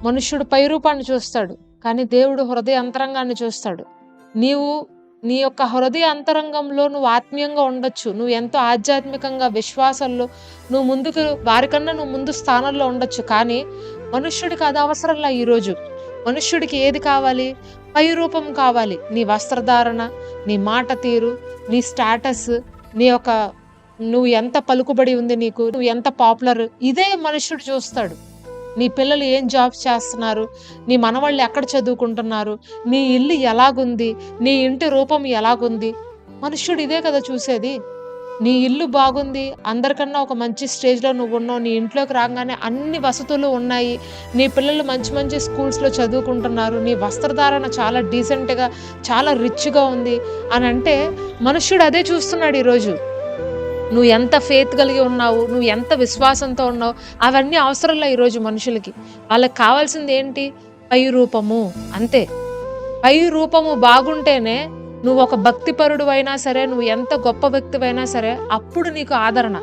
మనుష్యుడు పై రూపాన్ని చూస్తాడు, కానీ దేవుడు హృదయ అంతరంగాన్ని చూస్తాడు. నీవు నీ యొక్క హృదయ అంతరంగంలో నువ్వు ఆత్మీయంగా ఉండొచ్చు, నువ్వు ఎంతో ఆధ్యాత్మికంగా విశ్వాసంలో నువ్వు ముందుకు వారికన్నా నువ్వు ముందు స్థానంలో ఉండొచ్చు. కానీ మనుష్యుడికి అది అవసరంలా. ఈరోజు మనుష్యుడికి ఏది కావాలి? పై రూపం కావాలి. నీ వస్త్రధారణ, నీ మాట తీరు, నీ స్టేటస్, నీ యొక్క నువ్వు ఎంత పలుకుబడి ఉంది నీకు, నువ్వు ఎంత పాపులర్, ఇదే మనుష్యుడు చూస్తాడు. నీ పిల్లలు ఏం జాబ్స్ చేస్తున్నారు, నీ మనవాళ్ళు ఎక్కడ చదువుకుంటున్నారు, నీ ఇల్లు ఎలాగుంది, నీ ఇంటి రూపం ఎలాగుంది, మనుష్యుడు ఇదే కదా చూసేది. నీ ఇల్లు బాగుంది, అందరికన్నా ఒక మంచి స్టేజ్లో నువ్వు ఉన్నావు, నీ ఇంట్లోకి రాగానే అన్ని వసతులు ఉన్నాయి, నీ పిల్లలు మంచి మంచి స్కూల్స్లో చదువుకుంటున్నారు, నీ వస్త్రధారణ చాలా డీసెంట్గా చాలా రిచ్గా ఉంది అని అంటే మనుష్యుడు అదే చూస్తున్నాడు. ఈరోజు నువ్వు ఎంత ఫెయిత్ కలిగి ఉన్నావు, నువ్వు ఎంత విశ్వాసంతో ఉన్నావు, అవన్నీ అవసరంలా ఈరోజు మనుషులకి. వాళ్ళకి కావాల్సింది ఏంటి? పై రూపము, అంతే. పై రూపము బాగుంటేనే నువ్వు ఒక భక్తిపరుడు అయినా సరే, నువ్వు ఎంత గొప్ప వ్యక్తివైనా సరే, అప్పుడు నీకు ఆదరణ.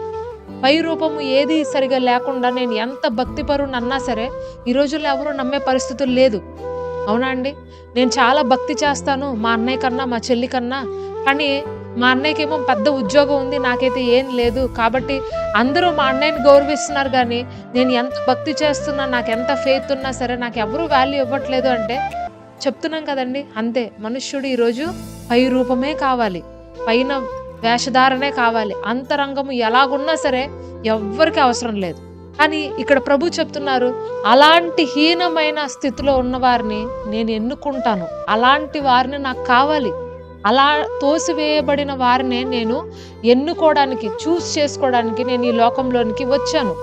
పై రూపము ఏది సరిగా లేకుండా నేను ఎంత భక్తిపరుడు అన్నా సరే ఈ రోజుల్లో ఎవరు నమ్మే పరిస్థితులు లేదు. అవునా అండి? నేను చాలా భక్తి చేస్తాను మా అన్నయ్య కన్నా, మా చెల్లి కన్నా, కానీ మా అన్నయ్యకి ఏమో పెద్ద ఉద్యోగం ఉంది, నాకైతే ఏం లేదు. కాబట్టి అందరూ మా అన్నయ్యని గౌరవిస్తున్నారు, కానీ నేను ఎంత భక్తి చేస్తున్నా, నాకు ఎంత ఫెయిత్ ఉన్నా సరే నాకు ఎవరూ వాల్యూ ఇవ్వట్లేదు అంటే చెప్తున్నాం కదండి. అంతే, మనుష్యుడు ఈరోజు పై రూపమే కావాలి, పైన వేషధారణే కావాలి, అంతరంగము ఎలాగున్నా సరే ఎవ్వరికి అవసరం లేదు. కానీ ఇక్కడ ప్రభు చెప్తున్నారు, అలాంటి హీనమైన స్థితిలో ఉన్నవారిని నేను ఎన్నుకుంటాను, అలాంటి వారిని నాకు కావాలి, అలా తోసివేయబడిన వారినే నేను ఎన్నుకోవడానికి, చూస్ చేసుకోవడానికి నేను ఈ లోకంలోనికి వచ్చాను.